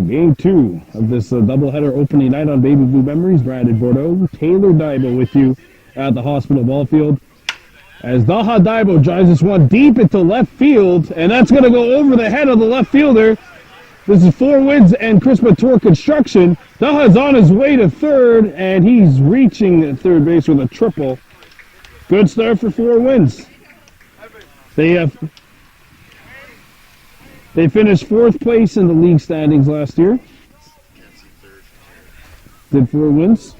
game 2 of this doubleheader opening night on Baby Blue Memories. Brandon Bordeaux, Taylor Daibo with you at the hospital ball field. As Daha Daibo drives this one deep into left field, and that's going to go over the head of the left fielder. This is Four Winds and Chris Montour Construction. Daha's on his way to third, and he's reaching third base with a triple. Good start for Four Winds. They finished 4th place in the league standings last year. Did Four Winds.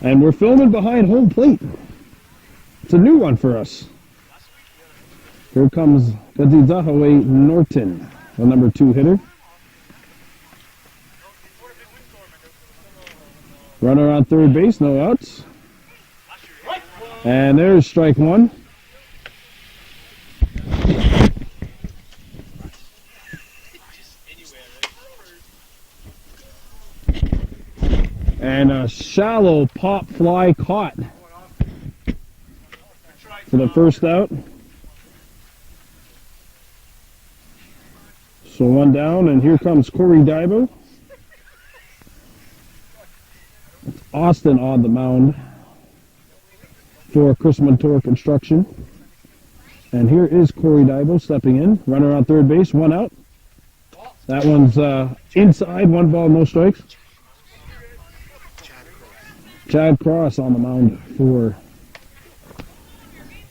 And we're filming behind home plate. It's a new one for us. Here comes Gadidahawe Norton, the number 2 hitter. Runner on third base, no outs. And there's strike 1. And a shallow pop fly caught for the first out. So 1 down, and here comes Corey Daibo. It's Austin on the mound for Chris Montour Construction. And here is Corey Daibo stepping in. Runner on third base, 1 out. That one's inside, 1 ball, no strikes. Chad Cross on the mound for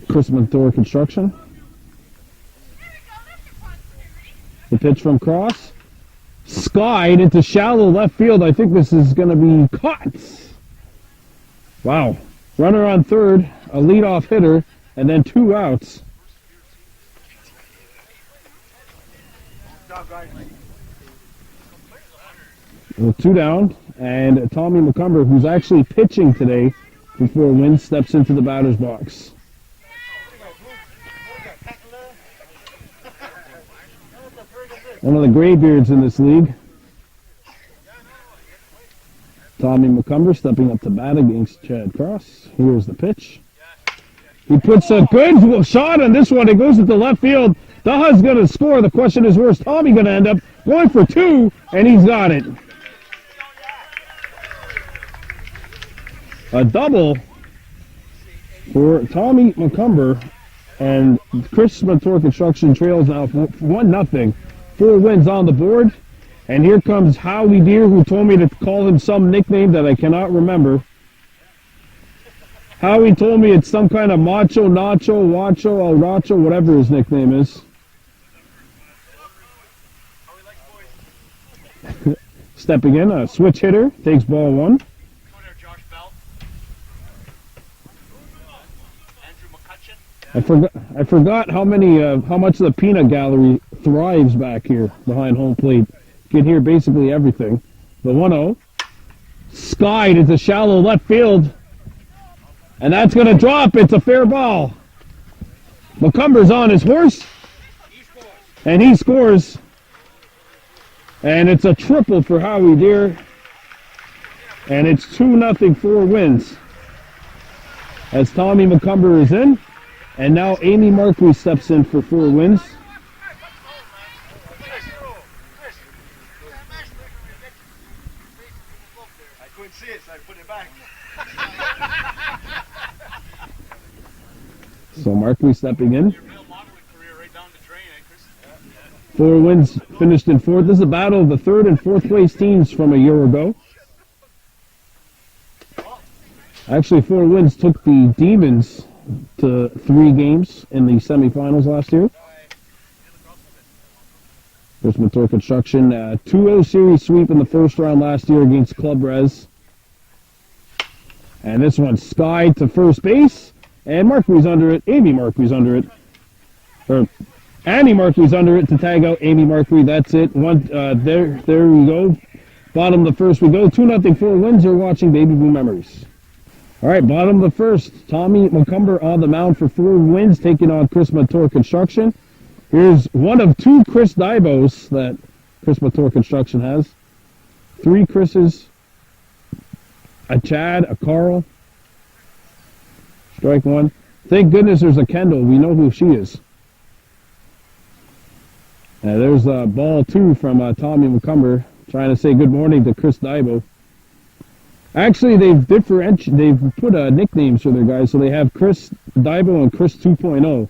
Chris Montour Construction. The pitch from Cross. Skied into shallow left field. I think this is going to be caught. Wow. Runner on third, a leadoff hitter, and then 2 outs. Well, 2 down, and Tommy McCumber, who's actually pitching today before Wynn, steps into the batter's box. One of the graybeards in this league. Tommy McCumber stepping up to bat against Chad Cross. Here's the pitch. He puts a good shot on this one. It goes into left field. Daha's going to score. The question is, where's Tommy going to end up? Going for 2, and he's got it. A double for Tommy McCumber, and Chris Montour Construction trails now 1-0. 4 Wins on the board, and here comes Howie Deer, who told me to call him some nickname that I cannot remember. Howie told me it's some kind of Macho, Nacho, Wacho, El Racho, whatever his nickname is. Stepping in, a switch hitter, takes ball 1. I forgot how much the peanut gallery thrives back here behind home plate. You can hear basically everything. The 1-0. Skied into shallow left field. And that's going to drop. It's a fair ball. McCumber's on his horse. And he scores. And it's a triple for Howie Deer. And it's 2-0 4 Wins. As Tommy McCumber is in. And now Amy Markley steps in for 4 Wins. I couldn't see it, so I put it back. So Markley stepping in. 4 Wins finished in 4th. This is a battle of the 3rd and 4th place teams from a year ago. Actually, 4 Wins took the Demons to 3 games in the semifinals last year. Chris Montour Construction, 2-0 series sweep in the first round last year against Club Res. And this one skied to first base, and Markley's under it. Amy Markley's under it. Or Annie Markley's under it to tag out Amy Markley. That's it. There we go. Bottom of the first we go. 2-0 4 Wins. You're watching Baby Blue Memories. All right, bottom of the first. Tommy McCumber on the mound for 4 Wins, taking on Chris Montour Construction. Here's one of 2 Chris Daibos that Chris Montour Construction has. 3 Chris's, a Chad, a Carl. Strike 1. Thank goodness there's a Kendall. We know who she is. There's ball 2 from Tommy McCumber trying to say good morning to Chris Dybo. Actually, they've put nicknames for their guys, so they have Chris Dybo and Chris 2.0.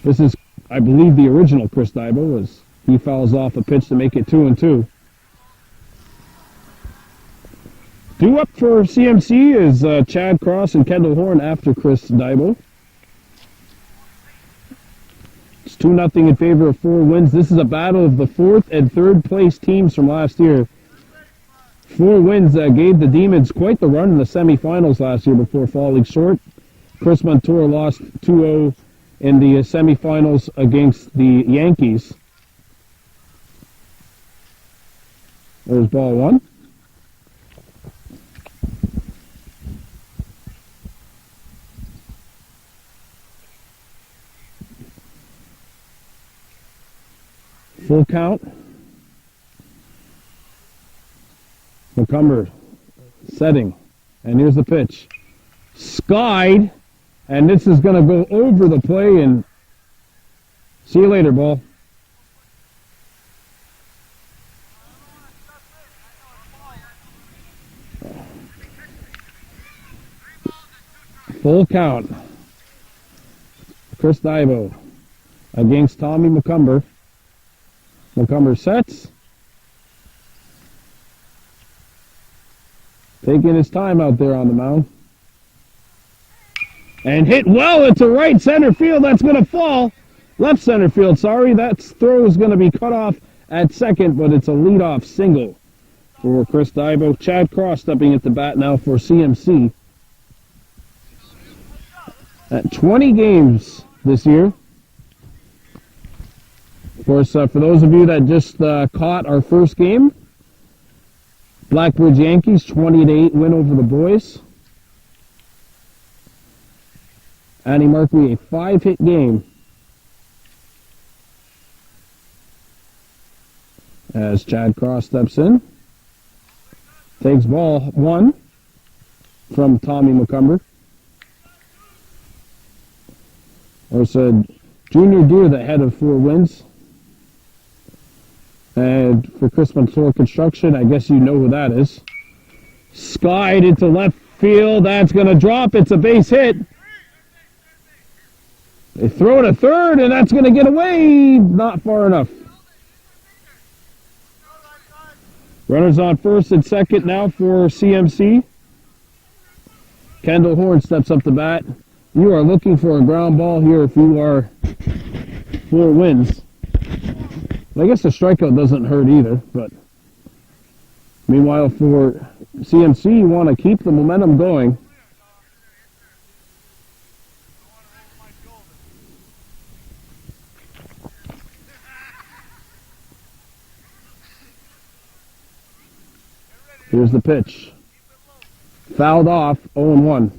This is, I believe, the original Chris Dybo, as he fouls off a pitch to make it 2-2. Due up for CMC is Chad Cross and Kendall Horn after Chris Dybo. It's 2-0 in favor of 4 Winds. This is a battle of the 4th and 3rd place teams from last year. 4 Winds gave the Demons quite the run in the semifinals last year before falling short. Chris Montour lost 2-0 in the semifinals against the Yankees. There's ball 1. Full count. McCumber setting. And here's the pitch. Skied. And this is going to go over the play. And see you later, ball. Full count. Chris Dybo against Tommy McCumber. McCumber sets. Taking his time out there on the mound. And hit well into right center field. That's going to fall. Left center field, sorry. That throw is going to be cut off at second, but it's a leadoff single for Chris Dybo. Chad Cross stepping at the bat now for CMC. At 20 games this year. Of course, for those of you that just caught our first game, Blackbridge Yankees 20-8 win over the boys. Annie Markley, a 5-hit game. As Chad Cross steps in. Takes ball 1 from Tommy McCumber. There's a Junior Deere that head of 4 wins. And for Chris Montour Construction, I guess you know who that is. Skied into left field. That's going to drop. It's a base hit. They throw it to third, and that's going to get away. Not far enough. Runners on first and second now for CMC. Kendall Horn steps up the bat. You are looking for a ground ball here if you are 4 wins. I guess the strikeout doesn't hurt either, but meanwhile for CMC, you want to keep the momentum going. Here's the pitch. Fouled off, 0-1.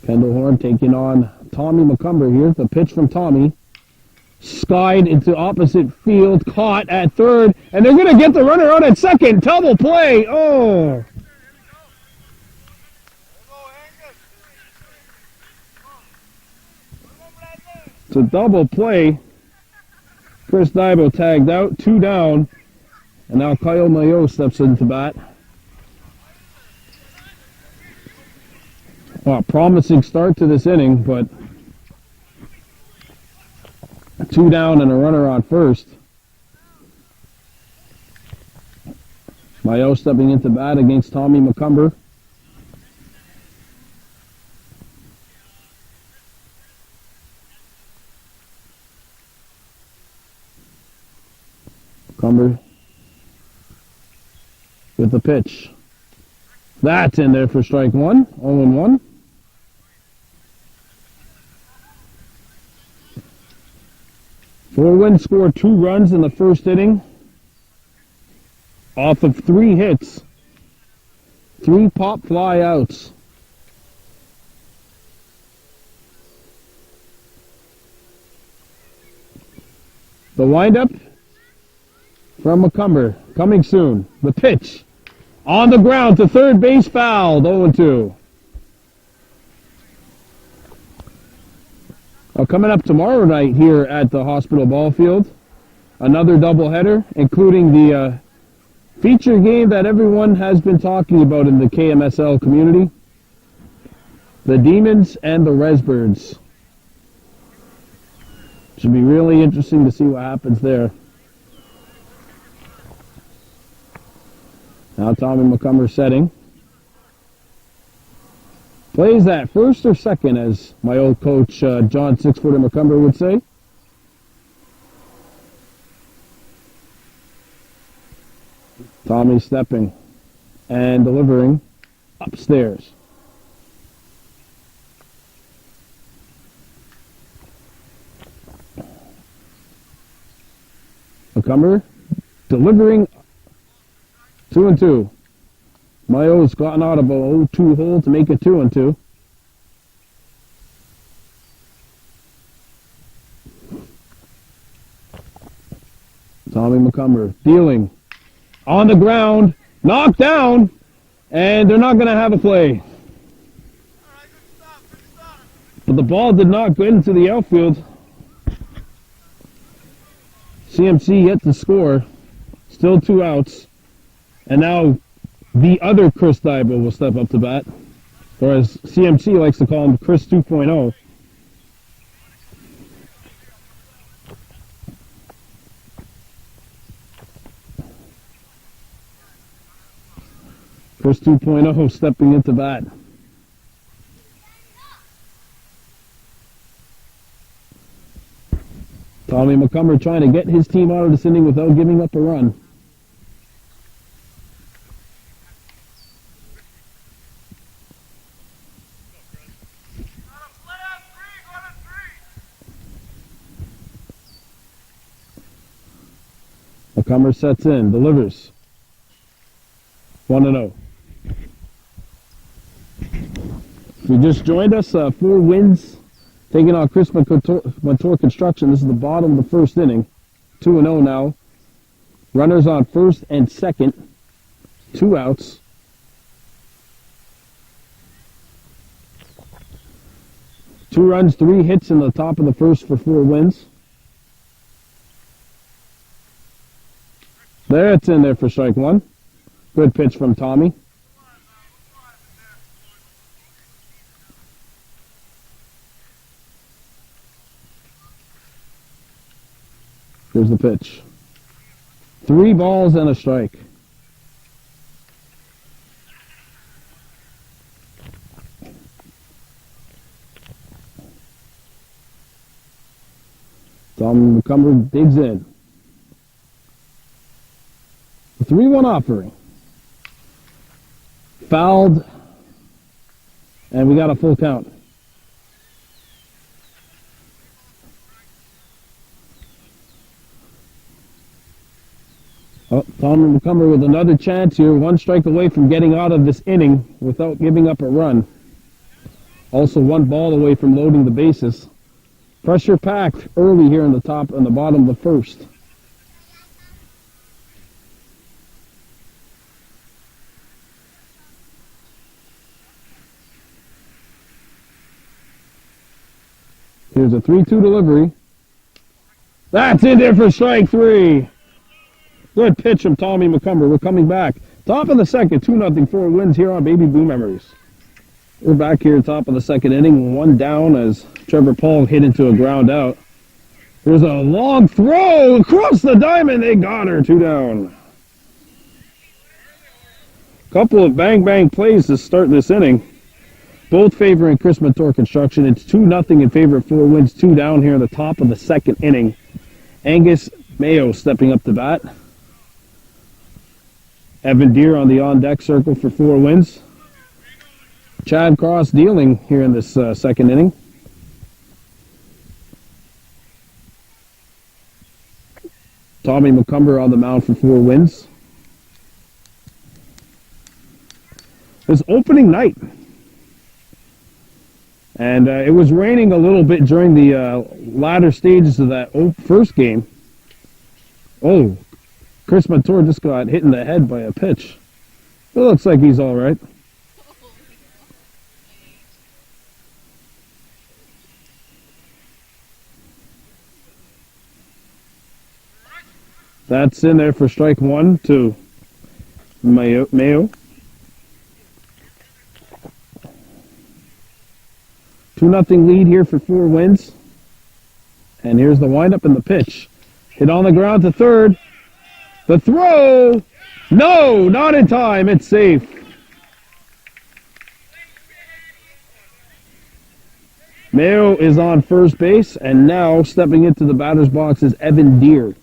Kendall Horn taking on Tommy McCumber here. The pitch from Tommy. Skied into opposite field. Caught at third. And they're going to get the runner out at second. Double play. Oh. It's a double play. Chris Dybo tagged out. 2 down. And now Kyle Mayo steps into bat. Well, promising start to this inning, but 2 down and a runner on first. Mayo stepping into bat against Tommy McCumber. McCumber with the pitch. That's in there for strike 1, 0-1. Four Winds scored 2 runs in the first inning off of 3 hits. 3 pop fly outs. The windup from McCumber coming soon. The pitch. On the ground to third base, fouled. 0-2. Coming up tomorrow night here at the Hospital Ball Field, another doubleheader, including the feature game that everyone has been talking about in the KMSL community, the Demons and the Resbirds. Should be really interesting to see what happens there. Now Tommy McCumber setting. Plays that first or second, as my old coach John Six-Footer McCumber would say. Tommy stepping and delivering upstairs. McCumber delivering 2-2. Mayo's gotten out of a 0-2 hole to make it 2-2. Tommy McCumber dealing on the ground, knocked down, and they're not going to have a play. But the ball did not go into the outfield. CMC yet to score. Still 2 outs. And now the other Chris Dybel will step up to bat. Or as CMC likes to call him, Chris 2.0. Chris 2.0 stepping into bat. Tommy McCumber trying to get his team out of this inning without giving up a run. McCumber sets in, delivers. 1-0. If you just joined us, 4 wins, taking on Chris Montour Construction. This is the bottom of the first inning. 2-0 now. Runners on first and second. 2 outs. Two runs, 3 hits in the top of the first for 4 wins. There, it's in there for strike 1. Good pitch from Tommy. Here's the pitch. 3 balls and a strike. Tom McCumber digs in. The 3-1 offering. Fouled. And we got a full count. Oh, Tom McCumber with another chance here. 1 strike away from getting out of this inning without giving up a run. Also 1 ball away from loading the bases. Pressure packed early here in the top and the bottom of the first. Here's a 3-2 delivery. That's in there for strike 3. Good pitch from Tommy McCumber. We're coming back. Top of the second, 2-0, 4 wins here on Baby Blue Memories. We're back here top of the second inning. 1 down as Trevor Paul hit into a ground out. There's a long throw across the diamond. They got her. 2 down. Couple of bang-bang plays to start this inning. Both favoring Chris Montour Construction. It's 2-0 in favor of 4 wins, 2 down here in the top of the second inning. Angus Mayo stepping up to bat. Evan Deere on the on-deck circle for 4 wins. Chad Cross dealing here in this second inning. Tommy McCumber on the mound for 4 wins. It's opening night. And it was raining a little bit during the latter stages of that first game. Oh, Chris Montour just got hit in the head by a pitch. It looks like he's all right. That's in there for strike one to Mayo. 2-0 lead here for Four Winds. And here's the windup and the pitch. Hit on the ground to third. The throw! No, not in time. It's safe. Mayo is on first base, and now stepping into the batter's box is Evan Deere.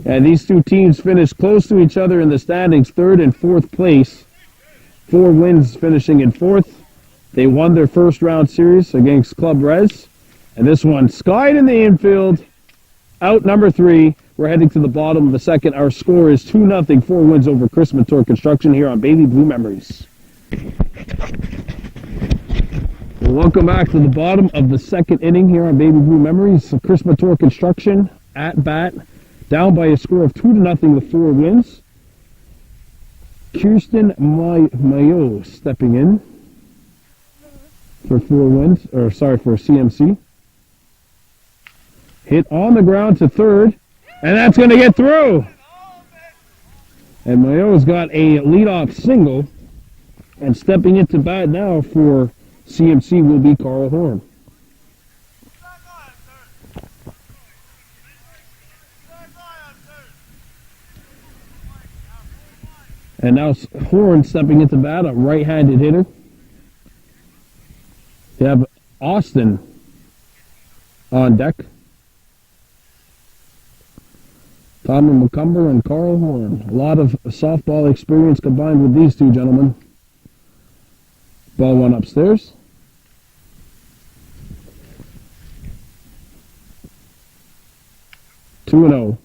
And these two teams finished close to each other in the standings, third and fourth place. Four Winds finishing in fourth. They won their first round series against Club Res. And this one skied in the infield. Out number 3. We're heading to the bottom of the second. Our score is 2-0. Four Winds over Chris Montour Construction here on Baby Blue Memories. Welcome back to the bottom of the second inning here on Baby Blue Memories. Chris Montour Construction at bat. Down by a score of 2-0 with Four Winds. Kirsten Mayo stepping in for Four Winds, or sorry, for CMC. Hit on the ground to third, and that's going to get through. And Mayo's got a leadoff single, and stepping into bat now for CMC will be Carl Horn. And now Horn stepping into bat, a right-handed hitter. You have Austin on deck. Tommy McCumber and Carl Horn. A lot of softball experience combined with these two gentlemen. Ball one upstairs. Two and 0.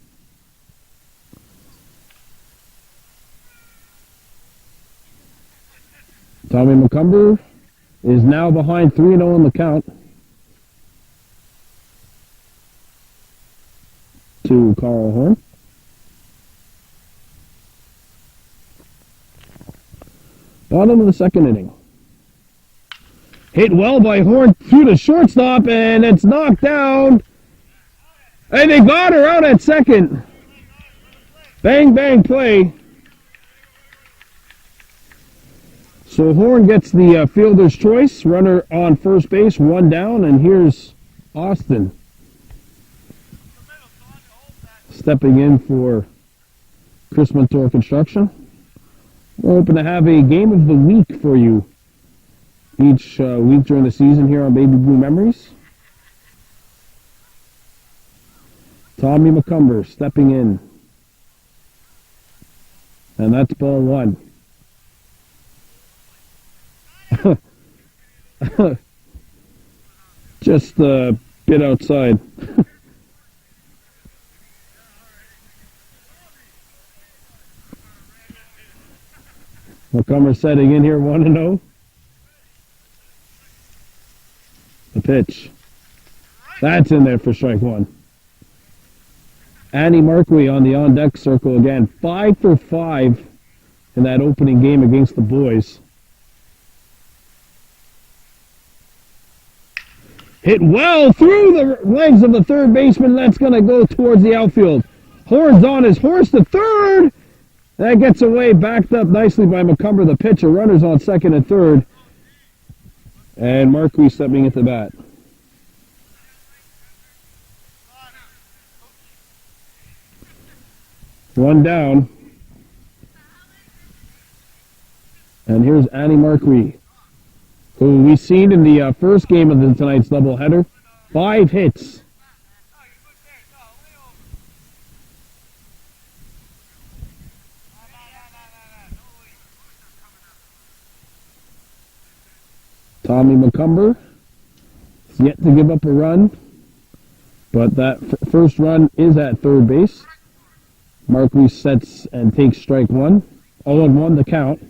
Tommy McCumber is now behind 3-0 in the count to Carl Horn. Bottom of the second inning. Hit well by Horn through the shortstop, and it's knocked down. And they got her out at second. Bang, bang play. So Horn gets the fielder's choice. Runner on first base, one down, and here's Austin stepping in for Chris Montour Construction. We're hoping to have a game of the week for you each week during the season here on Baby Blue Memories. Tommy McCumber stepping in. And that's ball one. Just a bit outside. McCumber setting in here, 1-0. The pitch. That's in there for strike one. Annie Markway on the on-deck circle again. 5 for 5 in that opening game against the boys. Hit well through the legs of the third baseman. That's going to go towards the outfield. Horn's on his horse to third. That gets away, backed up nicely by McCumber, the pitcher. Runners on second and third. And Marquis stepping at the bat. One down. And here's Annie Marquis, who we've seen in the first game of tonight's doubleheader. 5 hits. Tommy McCumber is yet to give up a run, but that first run is at third base. Marquis sets and takes strike one. 0-1 the count.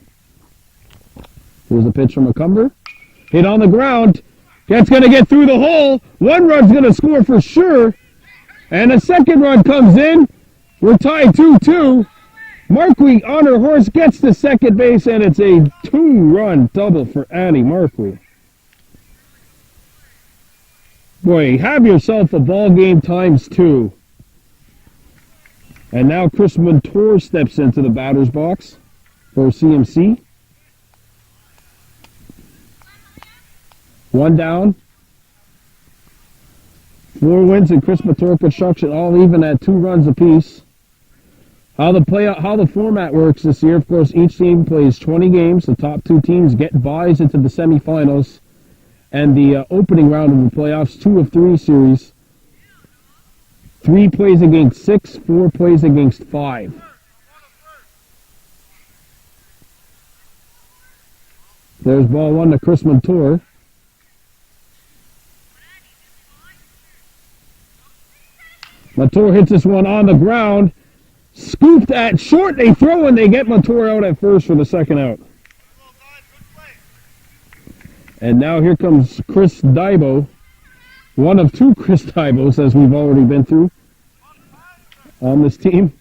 Here's the pitch from McCumber. Hit on the ground. That's going to get through the hole. One run's going to score for sure. And a second run comes in. We're tied 2-2. Marquis on her horse gets to second base, and it's a 2-run double for Annie Marquis. Boy, have yourself a ball game times 2. And now Chris Montour steps into the batter's box for CMC. 1 down. 4 wins in Chris Montour construction, all even at 2 runs apiece. How the format works this year, of course, each team plays 20 games. The top 2 teams get buys into the semifinals. And the opening round of the playoffs, 2 of 3 series. 3 plays against 6, 4 plays against 5. There's ball 1 to Chris Montour. Montour hits this one on the ground. Scooped at short. They throw and they get Montour out at first for the second out. And now here comes Chris Dybo. One of 2 Chris Dybos, as we've already been through on this team.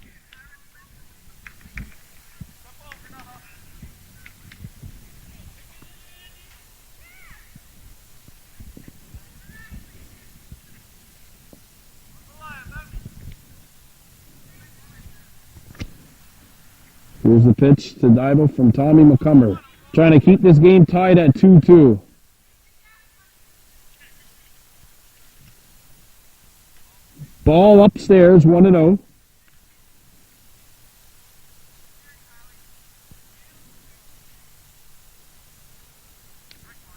Here's the pitch to Dybo from Tommy McCumber. Trying to keep this game tied at 2-2. Ball upstairs, 1-0.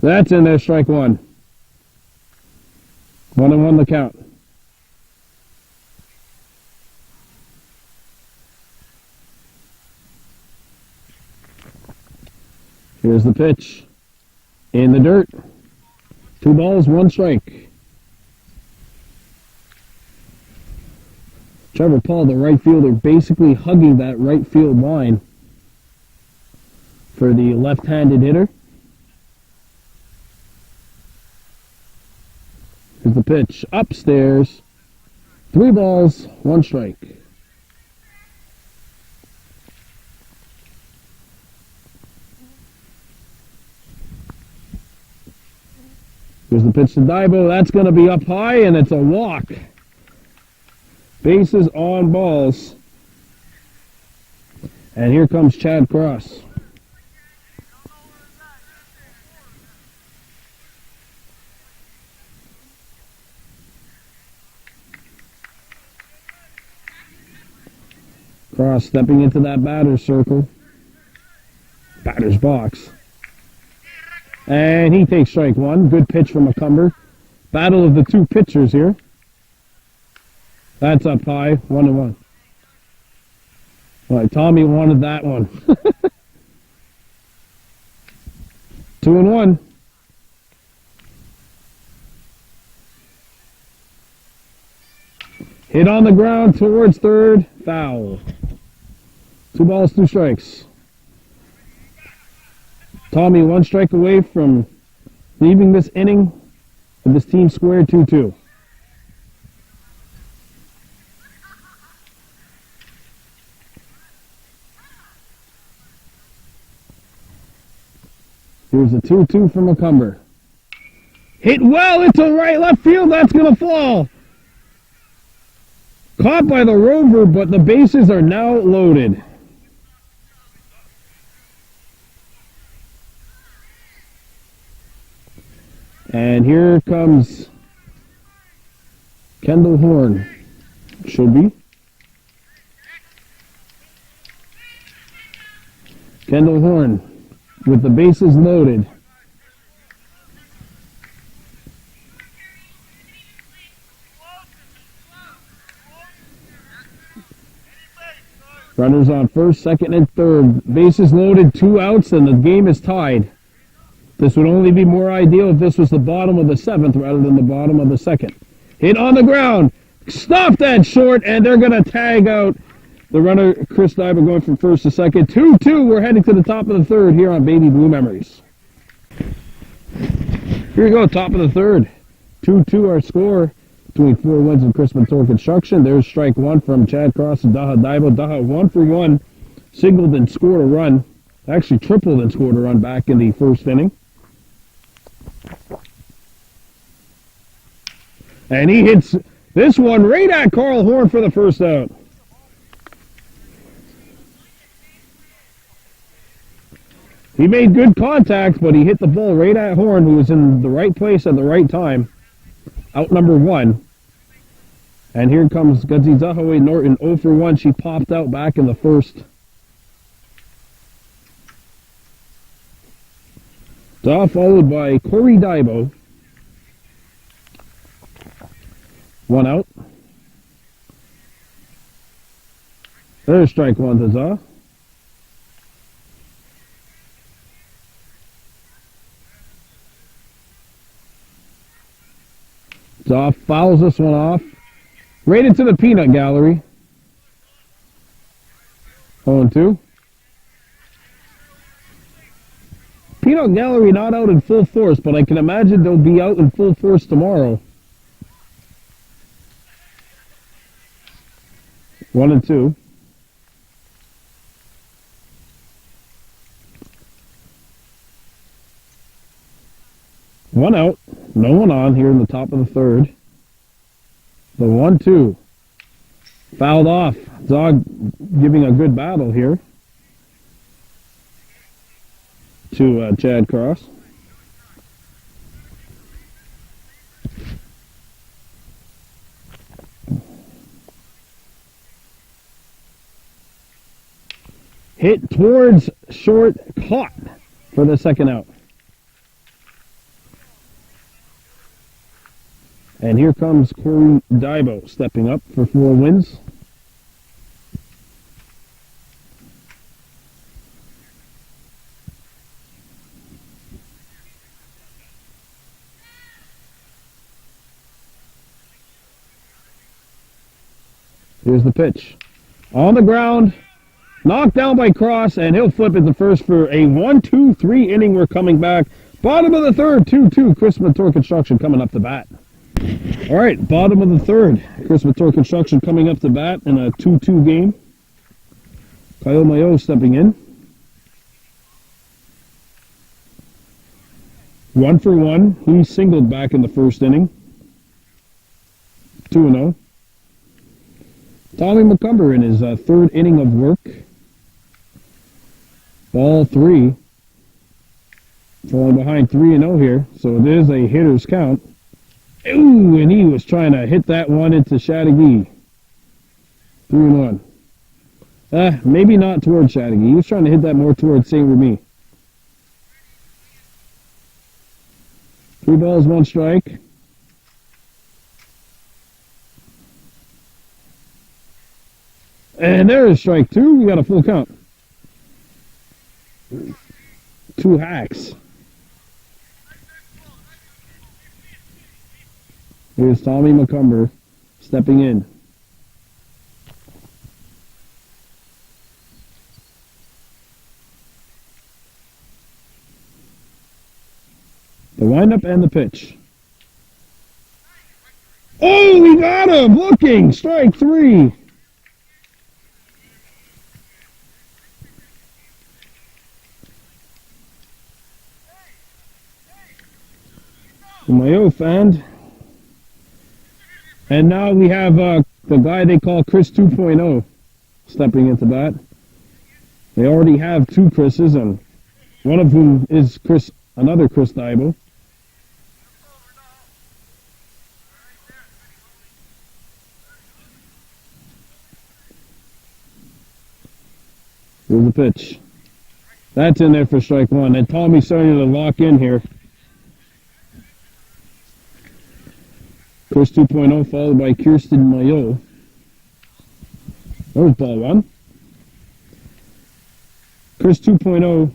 That's in there, strike 1. 1-1 the count. Here's the pitch. In the dirt. 2 balls, 1 strike. Trevor Paul, the right fielder, basically hugging that right field line for the left-handed hitter. Here's the pitch. Upstairs. 3 balls, 1 strike. Here's the pitch to Dybo. That's going to be up high, and it's a walk. Bases on balls. And here comes Chad Cross. Cross stepping into that batter's circle. Batter's box. And he takes strike 1. Good pitch from McCumber. Battle of the 2 pitchers here. That's up high. 1-1. All right, Tommy wanted that one. 2-1. Hit on the ground towards third. Foul. 2 balls, 2 strikes. Tommy 1 strike away from leaving this inning with this team squared 2-2. Here's a 2-2 from McCumber. Hit well into right left field. That's going to fall. Caught by the rover, but the bases are now loaded. And here comes Kendall Horn. Should be. Kendall Horn with the bases loaded. Runners on first, second, and third. Bases loaded, 2 outs, and the game is tied. This would only be more ideal if this was the bottom of the 7th rather than the bottom of the 2nd. Hit on the ground. Stopped at short, and they're going to tag out the runner, Chris Dybo, going from first to second. 2-2. We're heading to the top of the 3rd here on Baby Blue Memories. Here we go, top of the 3rd. 2-2 our score between 4 wins and Chris Montour construction. There's strike 1 from Chad Cross and Daha Dybo. Daha 1 for 1 singled and scored a run. Actually tripled and scored a run back in the first inning. And he hits this one right at Carl Horn for the first out. He made good contact, but he hit the ball right at Horn, who was in the right place at the right time. Out number 1. And here comes Gudsy Zahaway Norton, 0 for 1. She popped out back in the first. Followed by Corey Dybo. 1 out. There's strike 1 to Zah. Zah fouls this one off. Right into the peanut gallery. 0-2. Peanut gallery not out in full force, but I can imagine they'll be out in full force tomorrow. 1-2. One out. No one on here in the top of the third. The 1-2. Fouled off. Zog giving a good battle here to Chad Cross. Hit towards short, caught for the second out. And here comes Corey Dybo stepping up for 4 wins. Here's the pitch. On the ground, knocked down by Cross, and he'll flip it to first for a 1-2-3 inning. We're coming back. Bottom of the third, 2-2. Chris Montour Construction coming up to bat. All right, bottom of the third. Chris Montour Construction coming up to bat in a 2-2 game. Kyle Mayo stepping in. 1 for 1. He singled back in the first inning. 2-0. Tommy McCumber in his third inning of work. Ball 3. Falling behind 3-0 here, so it is a hitter's count. Ooh, and he was trying to hit that one into Chattagee. 3-1. Maybe not towards Chattagee. He was trying to hit that more towards St. Remy. 3 balls, 1 strike. And there is strike 2. We got a full count. 2 hacks. Here's Tommy McCumber stepping in. The windup and the pitch. Oh, we got him! Looking! Strike 3. Mayo fan. And now we have the guy they call Chris 2.0 stepping into bat. They already have 2 Chris's, and one of whom is another Chris Dybo. Here's the pitch. That's in there for strike 1. And Tommy's starting to lock in here. Chris 2.0 followed by Kirsten Mayo. There's ball 1. Chris 2.0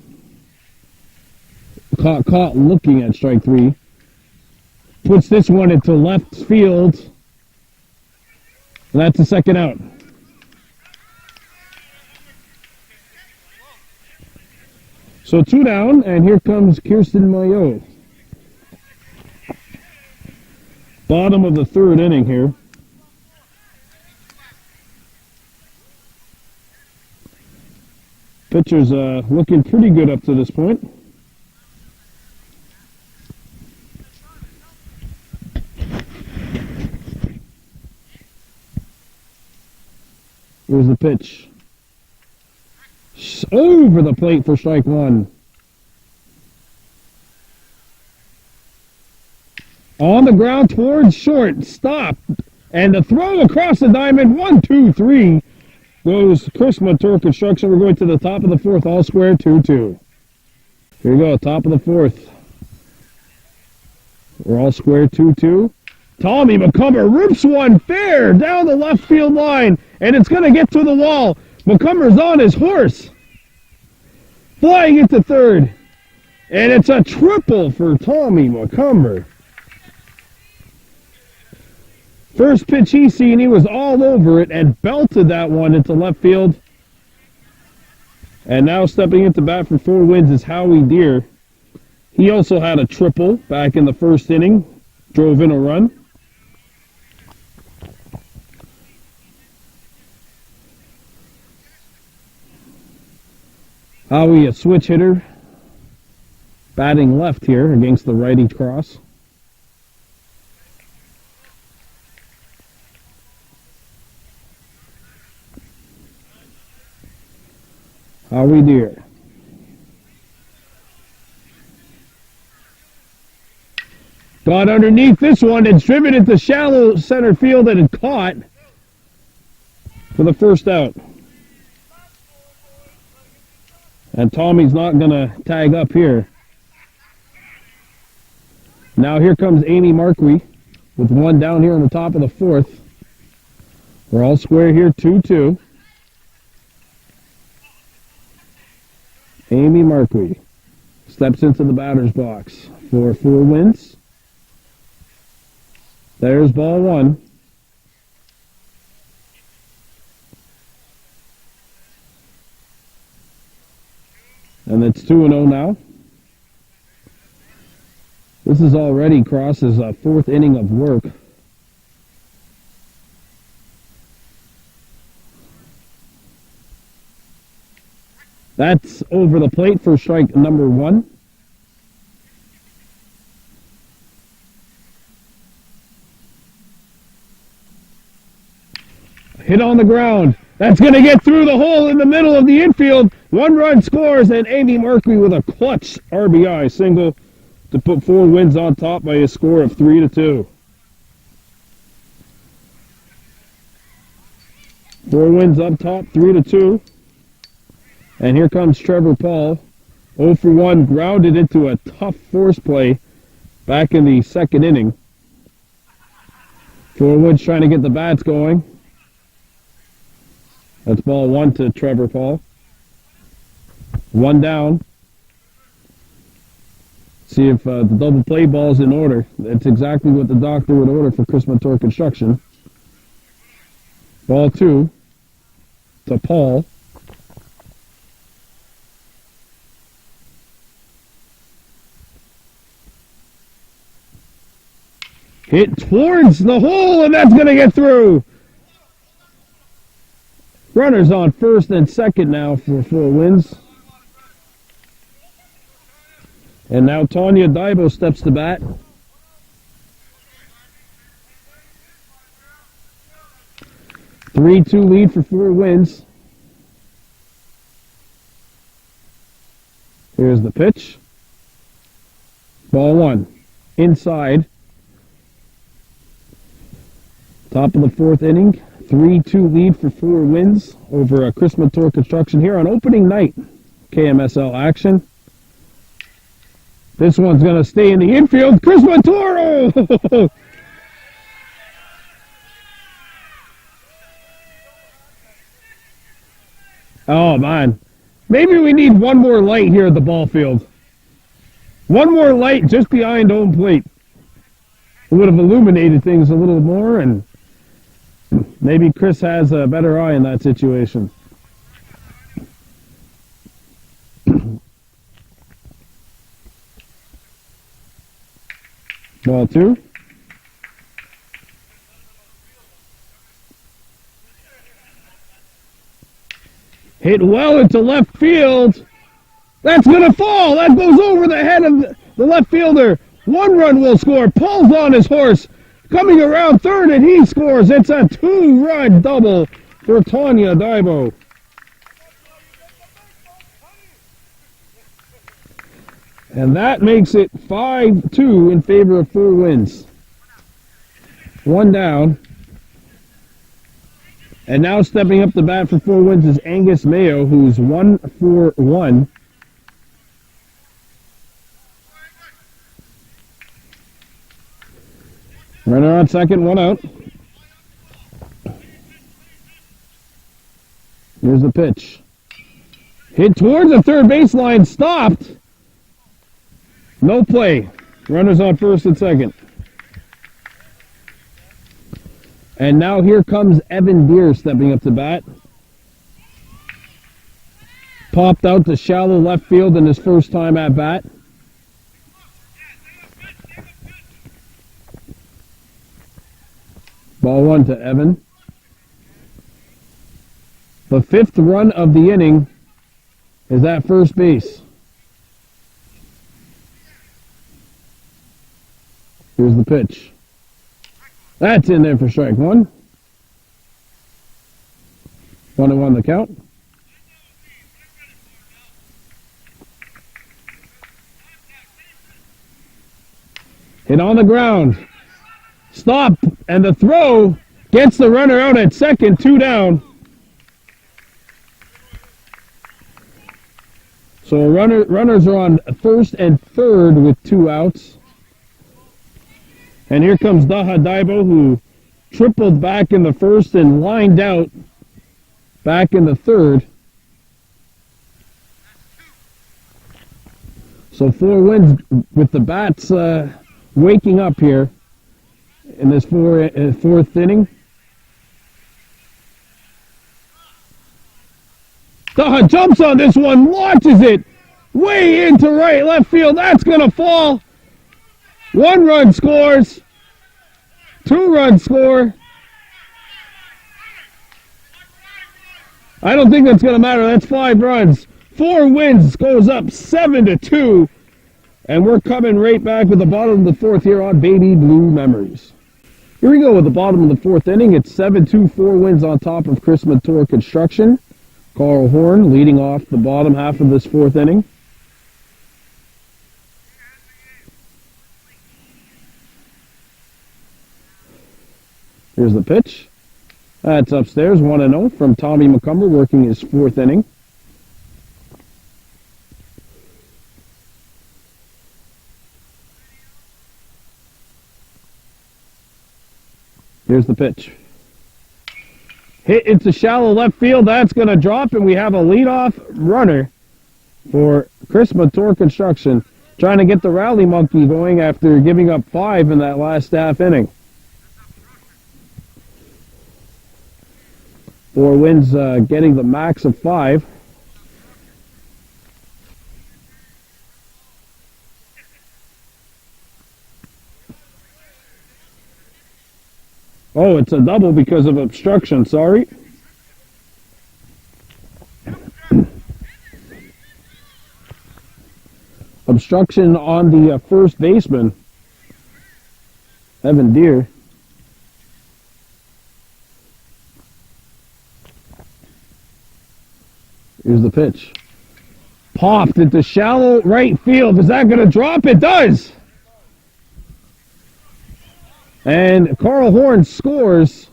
caught looking at strike 3. Puts this one into left field. And that's the second out. So 2 down, and here comes Kirsten Mayo. Bottom of the third inning here. Pitcher's looking pretty good up to this point. Here's the pitch. Over the plate for strike one. On the ground towards short. Stop. And the throw across the diamond. 1, 2, 3. Goes Chris Montour Construction. We're going to the top of the fourth. All square 2-2. Here we go. Top of the fourth. We're all square 2-2. Tommy McCumber rips one fair down the left field line. And it's going to get to the wall. McCumber's on his horse. Flying into third. And it's a triple for Tommy McCumber. First pitch he seen, he was all over it and belted that one into left field. And now stepping into bat for 4 wins is Howie Deere. He also had a triple back in the first inning. Drove in a run. Howie, a switch hitter, batting left here against the righty cross. Howie Deere. Got underneath this one and driven into shallow center field and it caught for the first out. And Tommy's not going to tag up here. Now here comes Amy Marquis with one down here on the top of the fourth. We're all square here, 2-2. Amy Marquis steps into the batter's box for 4 wins. There's ball one. And it's 2-0 now. This is already Cross's 4th inning of work. That's over the plate for strike number 1. Hit on the ground. That's going to get through the hole in the middle of the infield. 1 run scores, and Amy Marquis with a clutch RBI single to put 4 wins on top by a score of 3-2. 4 wins up top, 3-2. And here comes Trevor Paul. 0 for 1, grounded into a tough force play back in the 2nd inning. 4 Woods trying to get the bats going. That's ball 1 to Trevor Paul. 1 down. See if the double play ball's in order. That's exactly what the doctor would order for Chris Montour Construction. Ball 2 to Paul. Hit towards the hole, and that's going to get through. Runners on first and second now for 4 wins. And now Tanya Daibo steps to bat. A 3-2 lead for 4 wins. Here's the pitch. Ball 1. Inside. Top of the 4th inning. 3-2 lead for 4 wins over Chris Montour Construction here on opening night. KMSL action. This one's going to stay in the infield. Chris Montour! Oh! Oh, man. Maybe we need one more light here at the ball field. One more light just behind home plate. It would have illuminated things a little more, and maybe Chris has a better eye in that situation. Ball 2. Hit well into left field. That's going to fall. That goes over the head of the left fielder. 1 run will score. Paul's on his horse. Coming around third, and he scores. It's a 2-run double for Tanya Daibo. And that makes it 5-2 in favor of Four Winds. 1 down. And now stepping up the bat for Four Winds is Angus Mayo, who's 1 for 1. Runner on second, 1 out. Here's the pitch. Hit towards the third baseline, stopped. No play. Runners on first and second. And now here comes Evan Deere stepping up to bat. Popped out to shallow left field in his first time at bat. Ball 1 to Evan. The 5th run of the inning is at first base. Here's the pitch. That's in there for strike 1. 1-1 the count. Hit on the ground. Stop, and the throw gets the runner out at second, 2 down. So runners are on first and third with 2 outs. And here comes Daha Daibo, who tripled back in the first and lined out back in the third. So Four Winds with the bats waking up here in this fourth inning. Daha jumps on this one, launches it way into right left field. That's going to fall. 1 run scores. 2 run score. I don't think that's going to matter. That's 5 runs. Four Winds goes up 7-2. And we're coming right back with the bottom of the 4th here on Baby Blue Memories. Here we go with the bottom of the 4th inning. It's 7-2, Four Winds on top of Chris Montour Construction. Carl Horn leading off the bottom half of this 4th inning. Here's the pitch. That's upstairs, 1-0 from Tommy McCumber working his 4th inning. Here's the pitch. Hit into shallow left field. That's going to drop, and we have a leadoff runner for Chris Montour Construction, trying to get the rally monkey going after giving up 5 in that last half inning. Four Winds getting the max of 5. Oh, it's a double because of obstruction, sorry. Obstruction on the first baseman, Evan Deere. Here's the pitch. Popped into shallow right field. Is that going to drop? It does! And Carl Horn scores.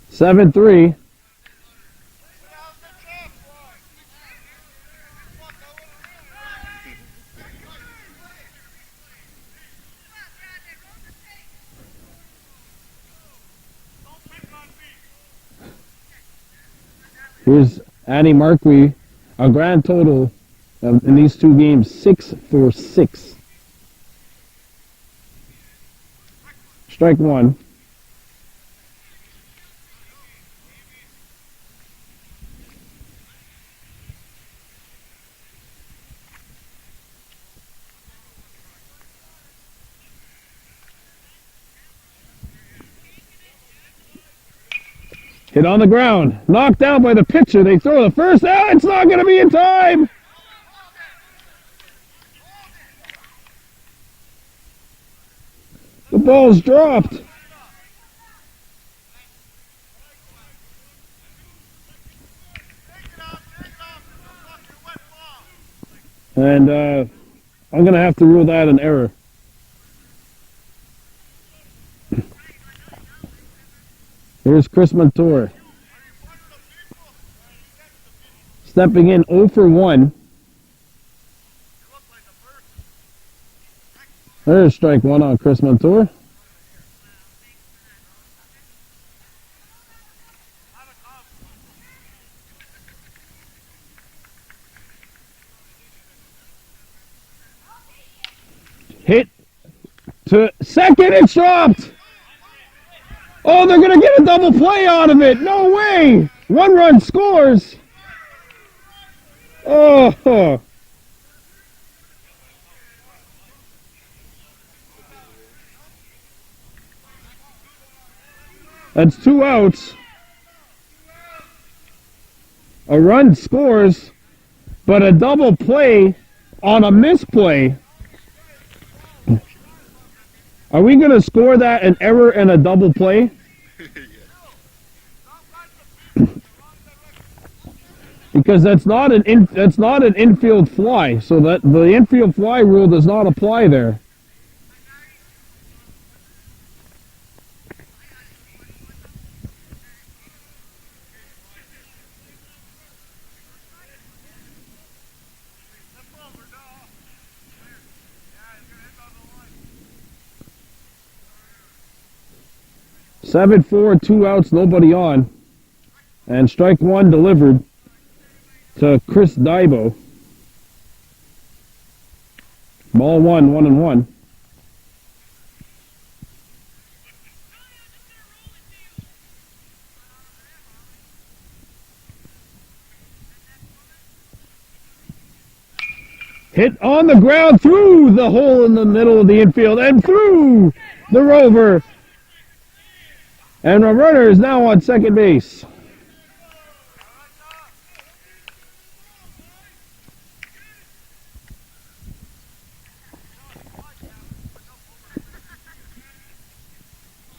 Seven 3. Here's Annie Marquis, a grand total in these 2 games, 6 for 6. Strike 1. Hit on the ground. Knocked down by the pitcher. They throw the first out. It's not going to be in time. The ball's dropped. And I'm going to have to rule that an error. Here's Chris Montour. Stepping in 0 for 1. There's strike 1 on Chris Montour. Hit to second, it's dropped. Oh, they're going to get a double play out of it. No way. 1 run scores. Oh. That's 2 outs. A run scores, but a double play on a misplay. Are we going to score that an error and a double play? Because that's not an infield fly, so that the infield fly rule does not apply there. Seven, 4, 2 outs, nobody on. And strike 1 delivered to Chris Dybo. Ball 1, 1-1. Hit on the ground through the hole in the middle of the infield and through the rover. And a runner is now on second base.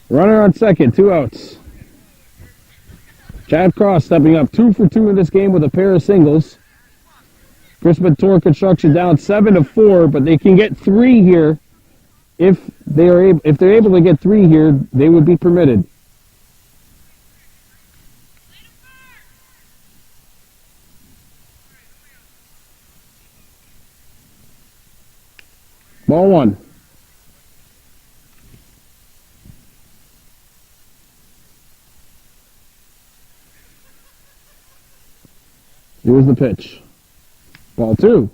Runner on second, 2 outs. Chad Cross stepping up 2 for 2 in this game with a pair of singles. Chris Montour Construction down 7-4, but they can get 3 here. If they're able to get 3 here, they would be permitted. Ball 1. Here's the pitch. Ball 2.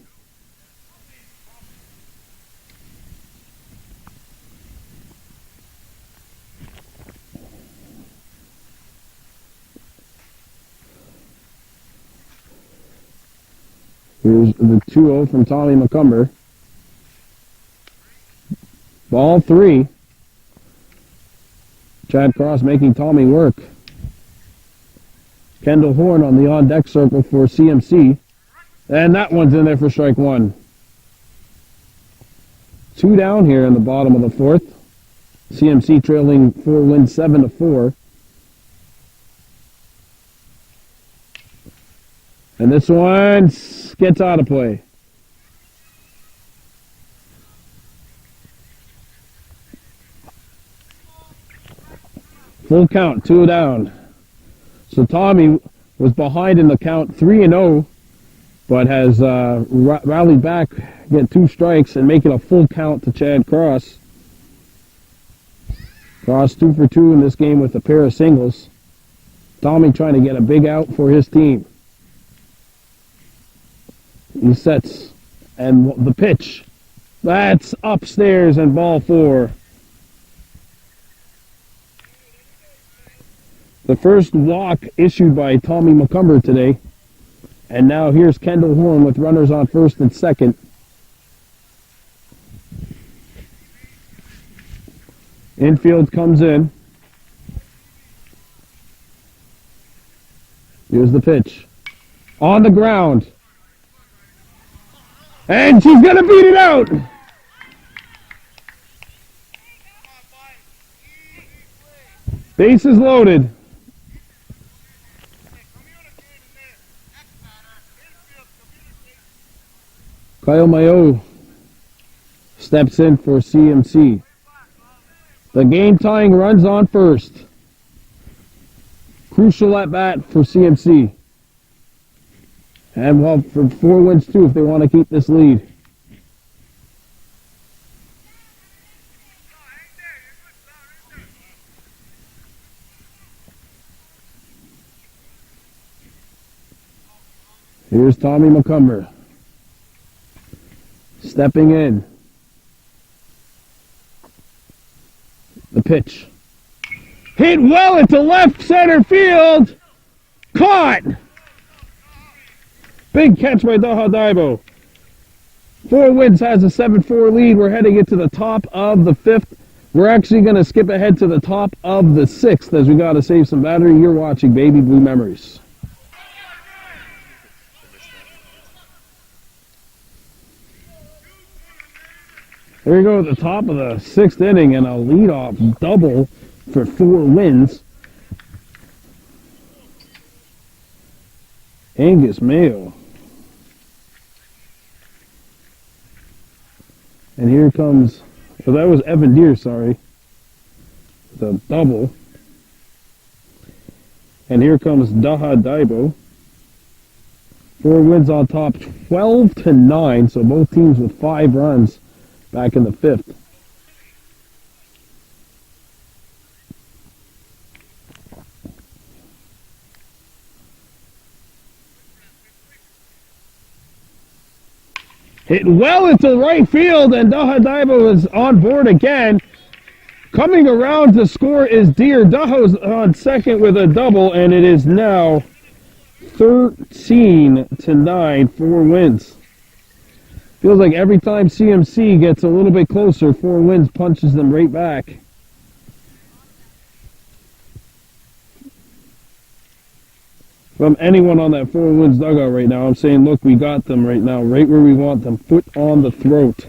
Here's the 2-0 from Tommy McCumber. Ball 3. Chad Cross making Tommy work. Kendall Horn on the on-deck circle for CMC. And that one's in there for strike 1. 2 down here in the bottom of the 4th. CMC trailing 4 wins 7-4. And this one gets out of play. Full count, 2 down. So Tommy was behind in the count 3-0, but has rallied back, get 2 strikes, and make it a full count to Chad Cross. Cross 2 for 2 in this game with a pair of singles. Tommy trying to get a big out for his team. He sets, and the pitch. That's upstairs and ball 4. The first walk issued by Tommy McCumber today. And now here's Kendall Horn with runners on first and second. Infield comes in. Here's the pitch. On the ground. And she's going to beat it out. Bases loaded. Kyle Mayo steps in for CMC. The game tying runs on first. Crucial at bat for CMC. And well, for 4 wins too if they want to keep this lead. Here's Tommy McCumber. Stepping in. The pitch. Hit well into left center field. Caught. Big catch by Daha Daibo. 4 Wins has a 7-4 lead. We're heading into the top of the 5th. We're actually going to skip ahead to the top of the 6th as we got to save some battery. You're watching Baby Blue Memories. Here we go at the top of the 6th inning and a leadoff double for 4 Wins. Angus Mayo. And here comes, well, that was Evan Deere, sorry. The double. And here comes Daha Daibo. 4 Wins on top, 12-9, so both teams with 5 runs back in the 5th. Hit well into right field, and Daha Daibo is on board again. Coming around to score is Deere. Daho's on second with a double, and it is now 13-9, 4 Wins. Feels like every time CMC gets a little bit closer, 4 Wins punches them right back. From anyone on that 4 Wins dugout right now, I'm saying, look, we got them right now, right where we want them, foot on the throat.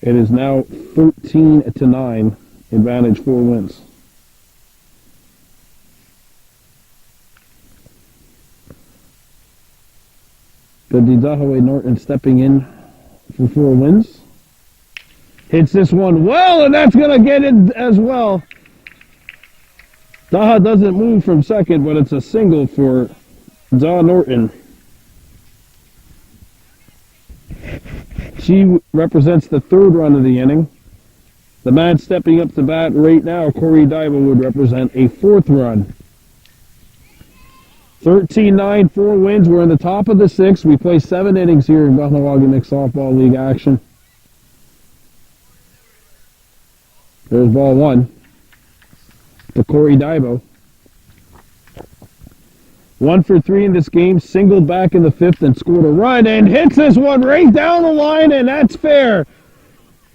It is now 13-9, advantage 4 Wins. Good Dahaway Norton stepping in for 4 Wins. Hits this one well, and that's going to get it as well. Daha doesn't move from second, but it's a single for Zaw Norton. She represents the 3rd run of the inning. The man stepping up to bat right now, Corey Daibo, would represent a 4th run. 13-9, 4 Wins. We're in the top of the 6th. We play 7 innings here in Kahnawake Mixed Softball League action. There's ball 1 to Corey Daibo. 1 for 3 in this game. Singled back in the 5th and scored a run and hits this one right down the line, and that's fair.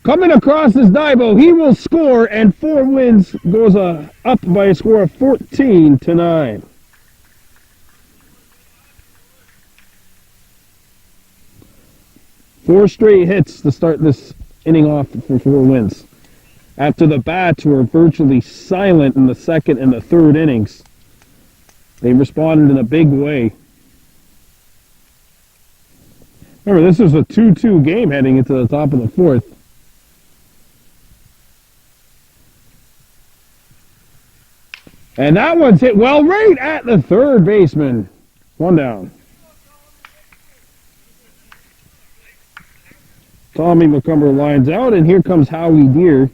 Coming across is Daibo. He will score, and 4 Wins goes up by a score of 14-9. Four straight hits to start this inning off for 4 Wins. After the bats were virtually silent in the 2nd and the 3rd innings, they responded in a big way. Remember, this was a 2-2 game heading into the top of the 4th. And that one's hit well right at the 3rd baseman. 1 down. Tommy McCumber lines out, and here comes Howie Deere.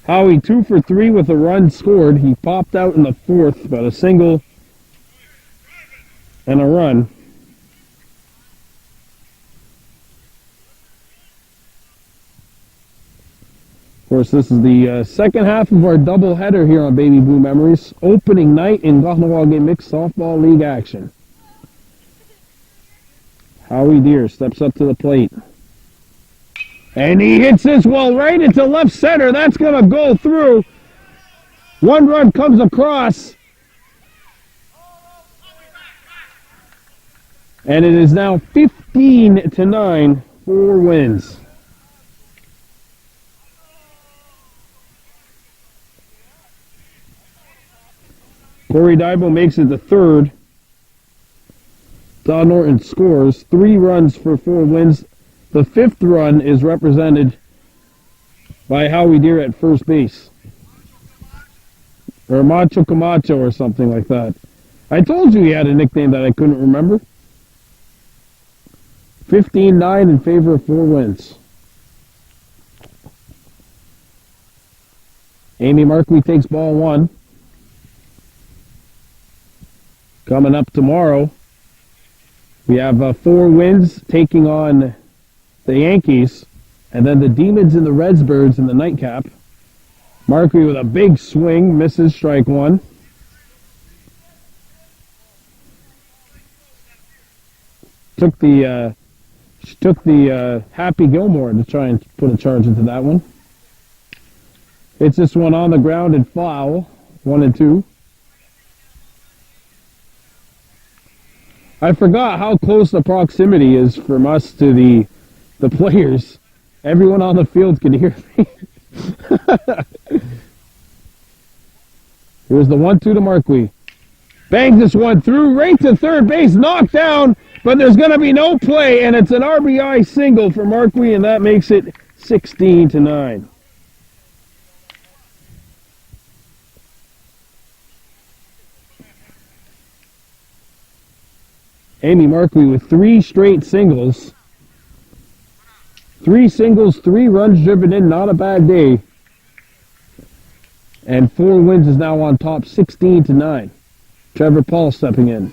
Howie 2 for 3 with a run scored. He popped out in the 4th, but a single and a run. Of course, this is the second half of our doubleheader here on Baby Blue Memories. Opening night in Kahnawake Mixed Softball League action. Howie Deere steps up to the plate. And he hits this well right into left center. That's going to go through. One run comes across. And it is now 15-9, 4 wins. Corey Dybo makes it the third. Don Norton scores 3 runs for 4 wins. The 5th run is represented by Howie Deere at first base. Or Macho Camacho or something like that. I told you he had a nickname that I couldn't remember. 15-9 in favor of 4 wins. Amy Markley takes ball 1. Coming up tomorrow, we have 4 wins taking on the Yankees, and then the Demons and the Redsbirds in the nightcap. Markley with a big swing, misses strike 1. Took the Happy Gilmore to try and put a charge into that one. Hits this one on the ground and foul, 1-2. I forgot how close the proximity is from us to the players. Everyone on the field can hear me. Here's the 1-2 to Markley. Bangs this one through, right to third base, knocked down, but there's going to be no play, and it's an RBI single for Markley, and that makes it 16-9. Amy Markley with 3 straight singles. 3 singles, 3 runs driven in, not a bad day. And 4 wins is now on top, 16-9. Trevor Paul stepping in.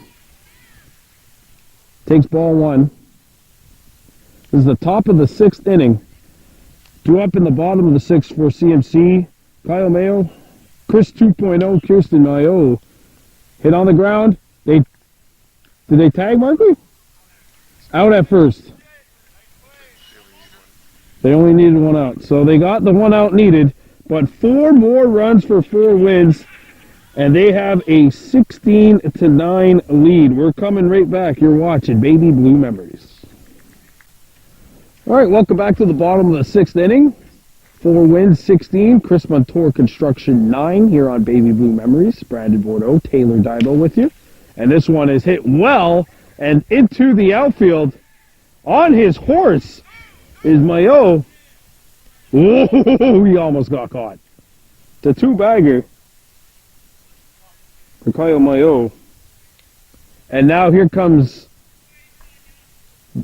Takes ball 1. This is the top of the 6th inning. 2 up in the bottom of the 6th for CMC. Kyle Mayo, Chris 2.0, Kirsten Mayo. Hit on the ground. Did they tag Markley? Out at first. They only needed 1 out. So they got the 1 out needed, but 4 more runs for 4 wins, and they have a 16-9 lead. We're coming right back. You're watching Baby Blue Memories. All right, welcome back to the bottom of the 6th inning. 4 wins, 16. Chris Montour Construction 9 here on Baby Blue Memories. Brandon Bordeaux, Taylor Dybo with you. And this one is hit well and into the outfield. On his horse is Mayo. Whoa, he almost got caught. The 2-bagger for Kyle Mayo. And now here comes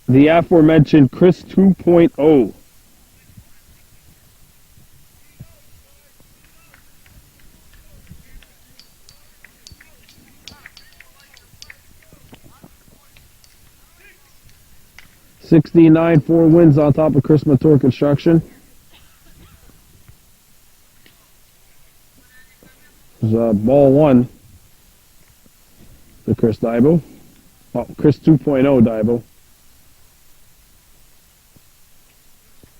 the aforementioned Chris 2.0. $69, 4 wins on top of Chris Montour Construction. There's ball 1 to Chris Dybo. Oh, Chris 2.0 Dybo.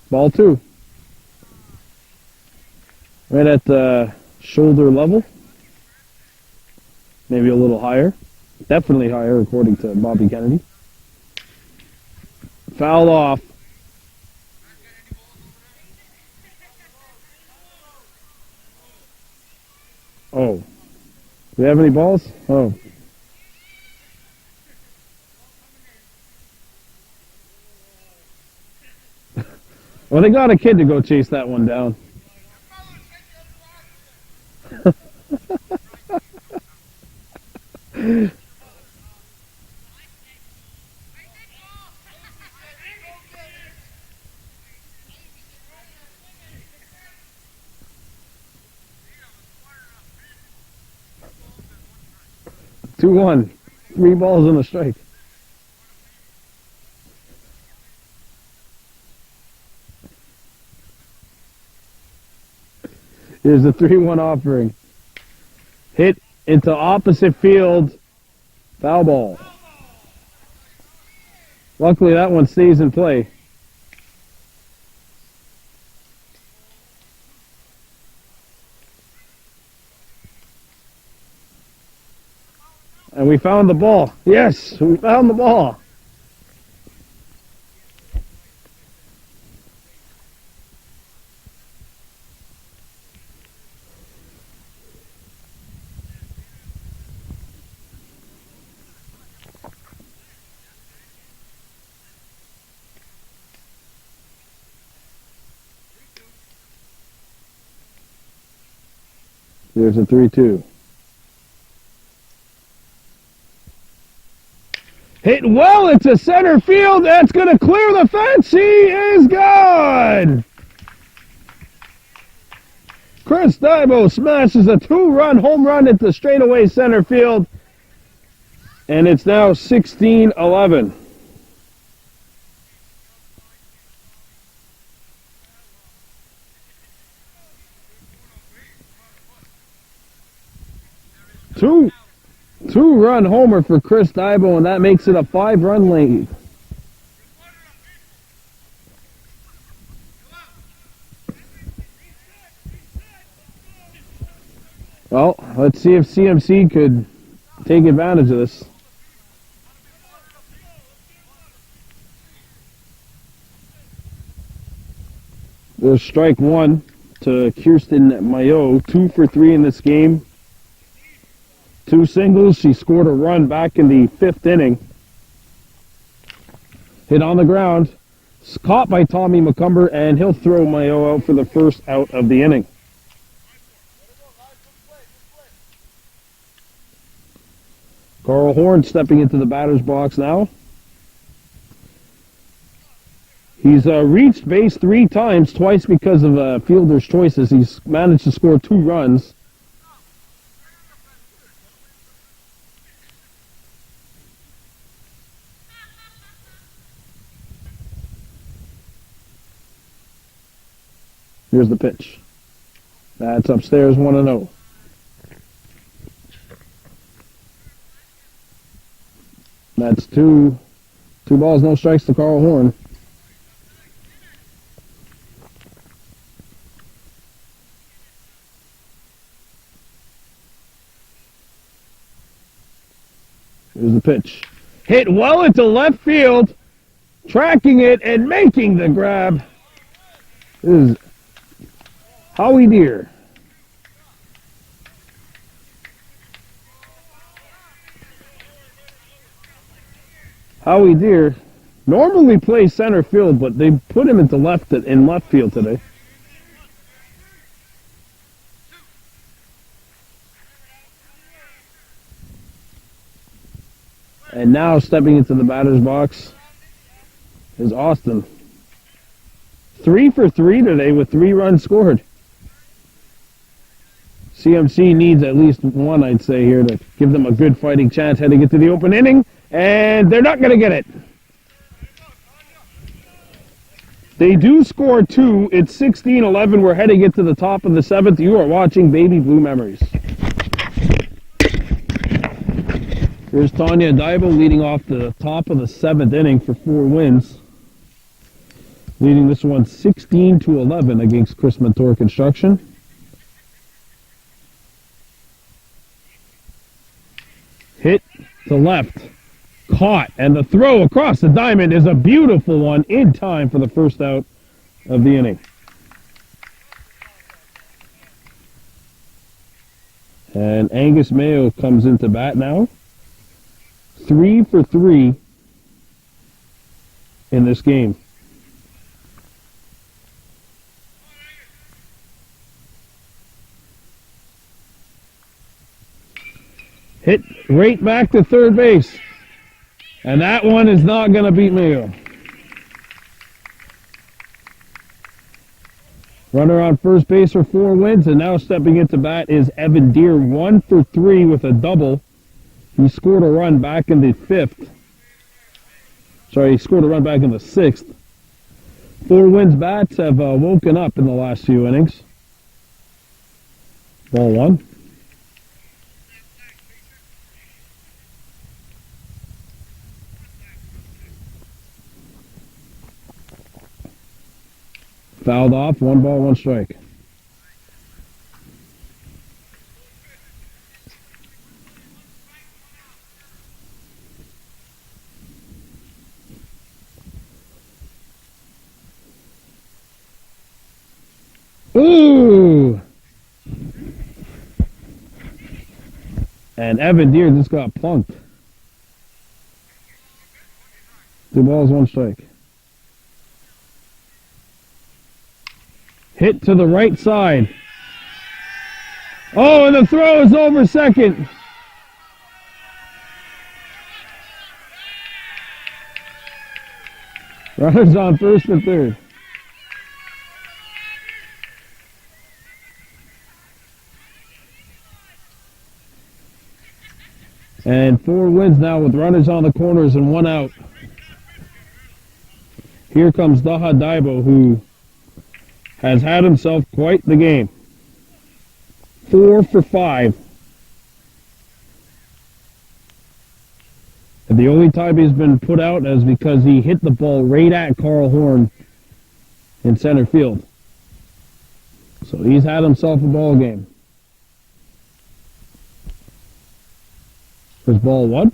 Ball 2. Right at the shoulder level. Maybe a little higher. Definitely higher according to Bobby Kennedy. Fouled off. Oh. Do we have any balls? Oh. Well, they got a kid to go chase that one down. Two one, 3 balls and a strike. Here's the 3-1 offering. Hit into opposite field. Foul ball. Luckily that one stays in play. And we found the ball. Yes, we found the ball. There's a 3-2. Hit well into center field. That's going to clear the fence. He is gone. Chris Dybo smashes a 2-run home run into straightaway center field. And it's now 16-11. Two-run homer for Chris Dybo, and that makes it a 5-run lead. Well, let's see if CMC could take advantage of this. There's strike one to Kirsten Mayo, 2 for 3 in this game. 2 singles. She scored a run back in the 5th inning. Hit on the ground. It's caught by Tommy McCumber, and he'll throw Mayo out for the first out of the inning. Carl Horn stepping into the batter's box now. He's reached base 3 times, twice because of fielder's choices. He's managed to score 2 runs. Here's the pitch. That's upstairs, 1-0. That's two balls, no strikes to Carl Horn. Here's the pitch. Hit well into left field, tracking it and making the grab. This is Howie Deere. Howie Deere normally plays center field, but they put him into left field today. And now stepping into the batter's box is Austin. 3 for 3 today with 3 runs scored. CMC needs at least 1, I'd say, here to give them a good fighting chance heading into the open inning. And they're not going to get it. They do score 2. It's 16-11. We're heading into the top of the 7th. You are watching Baby Blue Memories. Here's Tanya Dybo leading off the top of the 7th inning for 4 wins. Leading this one 16-11 against Chris Montour Construction. Hit to left. Caught, and the throw across the diamond is a beautiful one in time for the first out of the inning. And Angus Mayo comes into bat now. 3 for 3 in this game. Hit right back to third base. And that one is not going to beat Mayo. Runner on first base for 4 wins, and now stepping into bat is Evan Deere, 1 for 3 with a double. He scored a run back in the 5th. Sorry, he scored a run back in the 6th. 4 wins bats have woken up in the last few innings. Ball 1. Fouled off, 1 ball, 1 strike. Ooh! And Evan Deere just got plunked. 2 balls, 1 strike. Hit to the right side. Oh, and the throw is over second. Runners on first and third. And 4 wins now with runners on the corners and 1 out. Here comes Daha Daibo, who has had himself quite the game. 4 for 5. And the only time he's been put out is because he hit the ball right at Carl Horn in center field. So he's had himself a ball game. There's ball 1.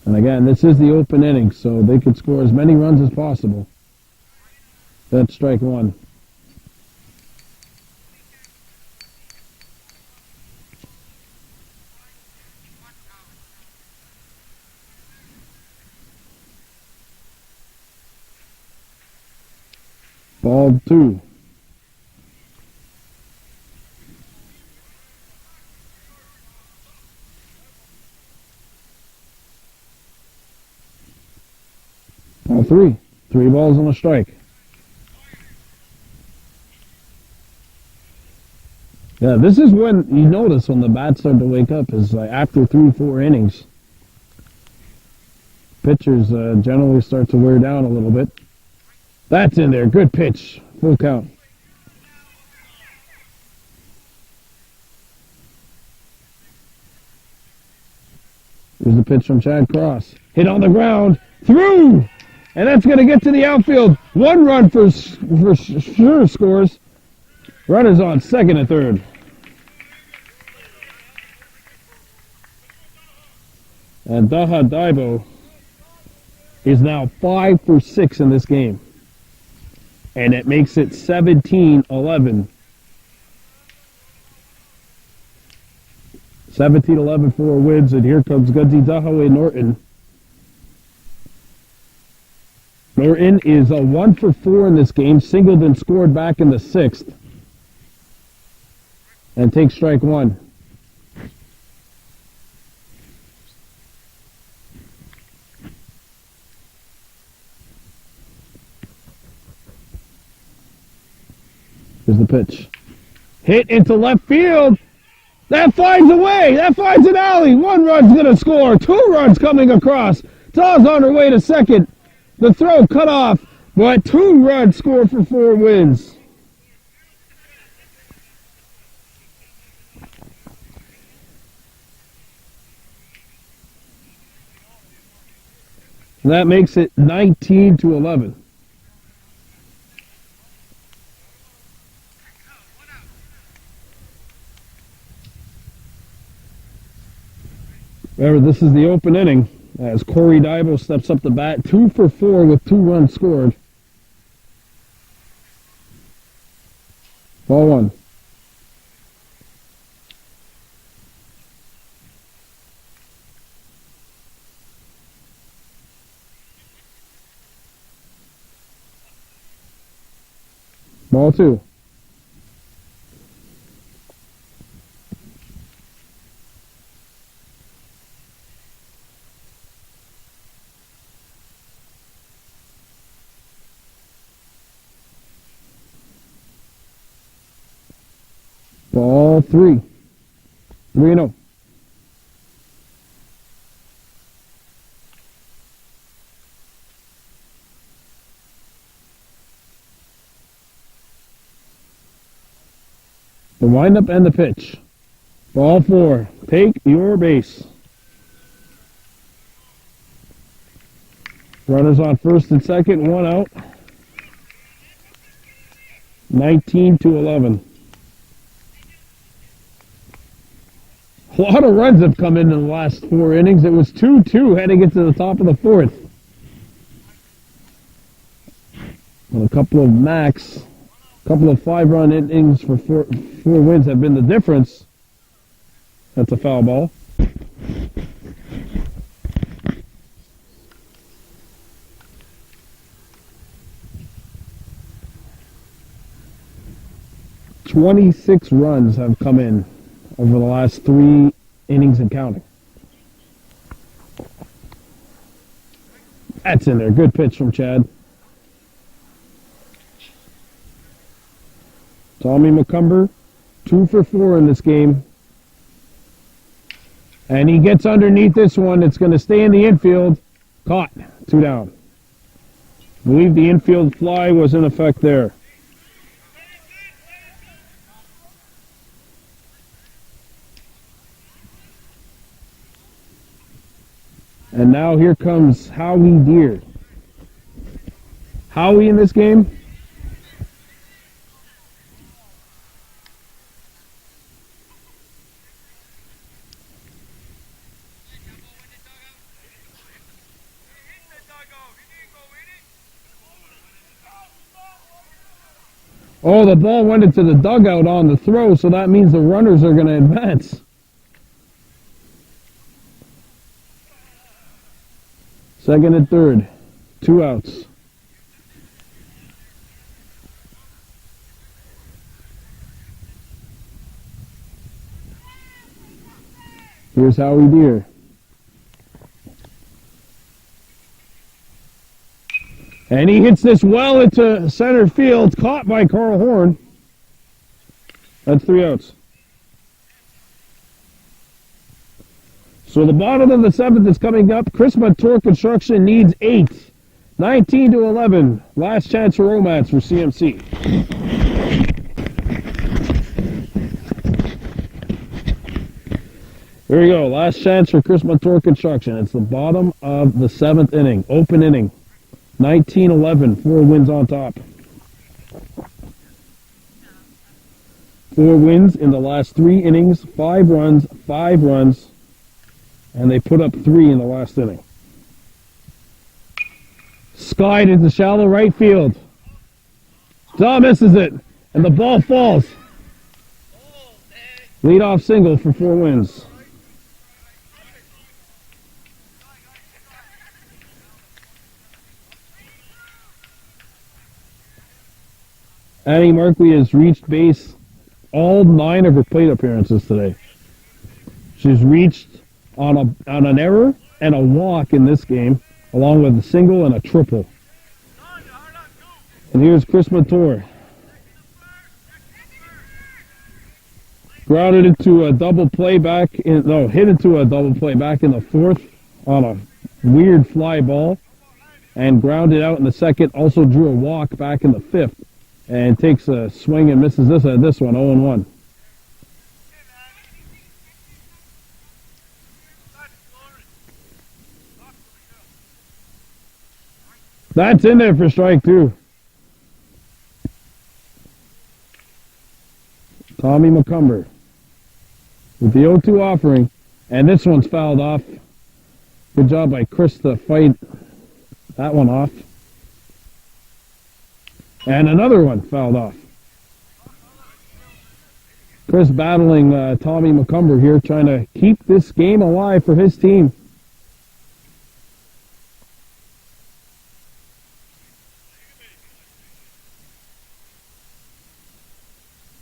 And again, this is the open inning, so they could score as many runs as possible. That's strike 1. Ball 2. Ball 3. 3 balls and a strike. Yeah, this is when you notice when the bats start to wake up is after 3-4 innings. Pitchers generally start to wear down a little bit. That's in there. Good pitch. Full count. Here's the pitch from Chad Cross. Hit on the ground. Through! And that's going to get to the outfield. 1 run for sure scores. Runners on second and third. And Daha Daibo is now 5 for 6 in this game. And it makes it 17-11. 17-11 for wins, and here comes Gudsy Dahaway Norton. Norton is a 1 for 4 in this game, singled and scored back in the 6th. And takes strike 1. Here's the pitch. Hit into left field. That finds a way. That finds an alley. 1 run's going to score. 2 runs coming across. Taw's on her way to second. The throw cut off, but 2 runs score for 4 wins. That makes it 19-11. Remember, this is the open inning as Corey Daibo steps up the bat. 2 for 4 with 2 runs scored. Ball 1. Ball 2. Ball 3. 3-0. The windup and the pitch. Ball 4. Take your base. Runners on first and second, 1 out. 19-11. A lot of runs have come in the last 4 innings. It was 2-2 heading into the top of the 4th. And a couple of 5-run innings for four wins have been the difference. That's a foul ball. "26 runs have come in over the last 3 innings and counting." That's in there. Good pitch from Chad. Tommy McCumber, 2 for 4 in this game. And he gets underneath this one. It's going to stay in the infield. Caught. 2 down. I believe the infield fly was in effect there. And now here comes Howie Deere. Howie in this game. Oh, the ball went into the dugout on the throw, so that means the runners are going to advance. Second and third. 2 outs. Here's Howie Deere. And he hits this well into center field, caught by Carl Horn. That's 3 outs. So the bottom of the 7th is coming up. Chris Montour Construction needs 8. 19-11. Last chance for romance for CMC. Here we go. Last chance for Chris Montour Construction. It's the bottom of the 7th inning. Open inning. 19-11, 4 wins on top. 4 wins in the last 3 innings, 5 runs, and they put up 3 in the last inning. Skied into shallow right field. Daw misses it, and the ball falls. Leadoff single for 4 wins. Annie Markley has reached base all 9 of her plate appearances today. She's reached on an error and a walk in this game, along with a single and a triple. And here's Chris Montour. Grounded into a double play back in, no, hit into a double play back in the 4th on a weird fly ball, and grounded out in the 2nd. Also drew a walk back in the 5th. And takes a swing and misses this one, 0-1. That's in there for strike 2. Tommy McCumber with the 0-2 offering. And this one's fouled off. Good job by Chris to fight that one off. And another one fouled off. Chris battling Tommy McCumber here, trying to keep this game alive for his team.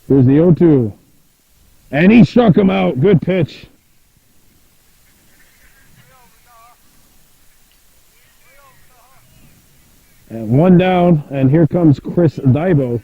Here's the 0-2. And he struck him out. Good pitch. And 1 down, and here comes Chris Dybo.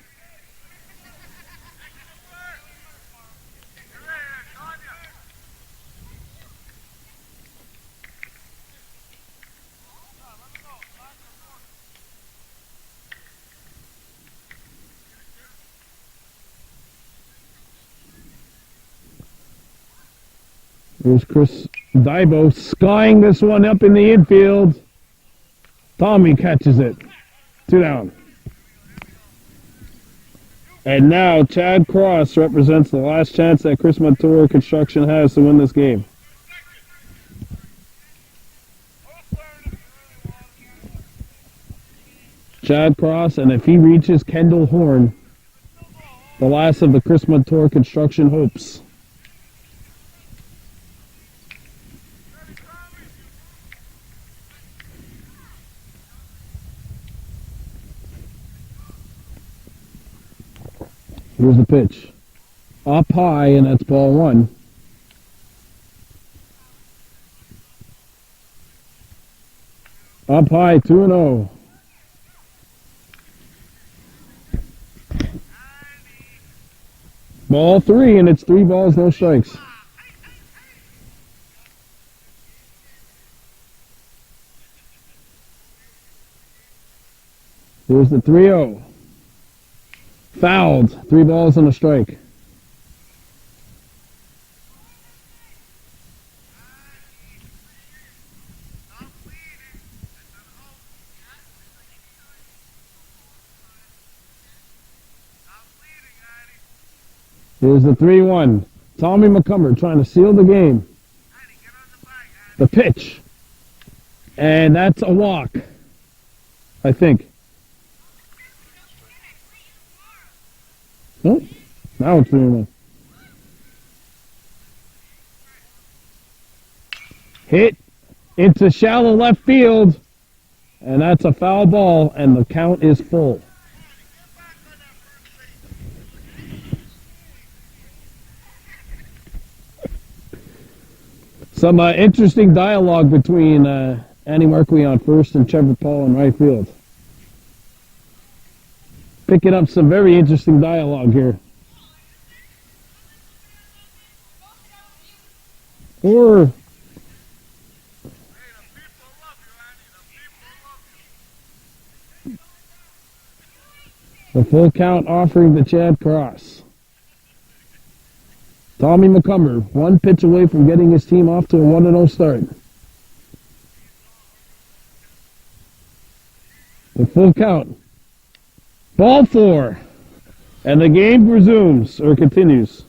Here's Chris Dybo skying this one up in the infield. Tommy catches it. 2 down. And now Chad Cross represents the last chance that Chris Montour Construction has to win this game. Chad Cross, and if he reaches Kendall Horn, the last of the Chris Montour Construction hopes. Here's the pitch. Up high, and that's ball one. Up high, 2-0. Ball three, and it's 3 balls, no strikes. Here's the 3-0. Fouled. 3 balls and a strike. Here's the 3-1. Tommy McCumber trying to seal the game. The pitch. And that's a walk, I think. Oh, now it's 3-1. Hit into shallow left field. And that's a foul ball, and the count is full. Some interesting dialogue between Andy Markley on first and Trevor Paul in right field. Picking up some very interesting dialogue here. Or the full count offering to Chad Cross. Tommy McCumber, 1 pitch away from getting his team off to a 1-0 start. The full count. Ball 4. And the game resumes, or continues.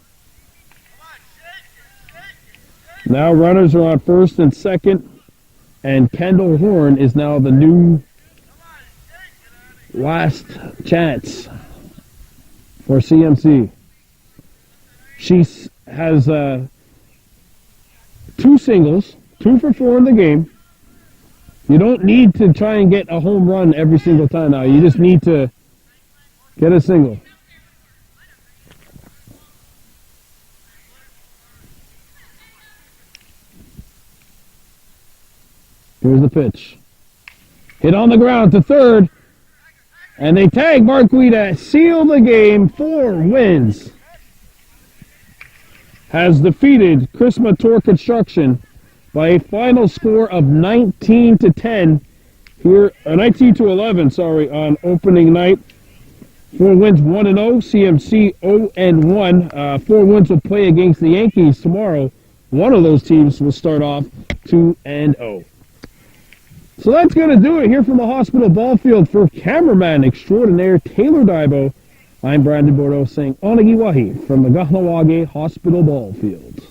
Now runners are on first and second, and Kendall Horn is now the new last chance for CMC. She has 2 singles, 2 for 4 in the game. You don't need to try and get a home run every single time now. You just need to get a single. Here's the pitch. Hit on the ground to third. And they tag Markley to seal the game. 4 wins. Has defeated Chris Montour Construction by a final score of 19-10 here, 19-11, sorry, on opening night. 4 wins, 1-0. CMC 0-1. 4 wins will play against the Yankees tomorrow. One of those teams will start off 2-0. So that's going to do it here from the hospital ball field. For cameraman extraordinaire Taylor Dibo, I'm Brandon Bordeaux saying Onagiwahi from the Kahnawake Hospital ball field.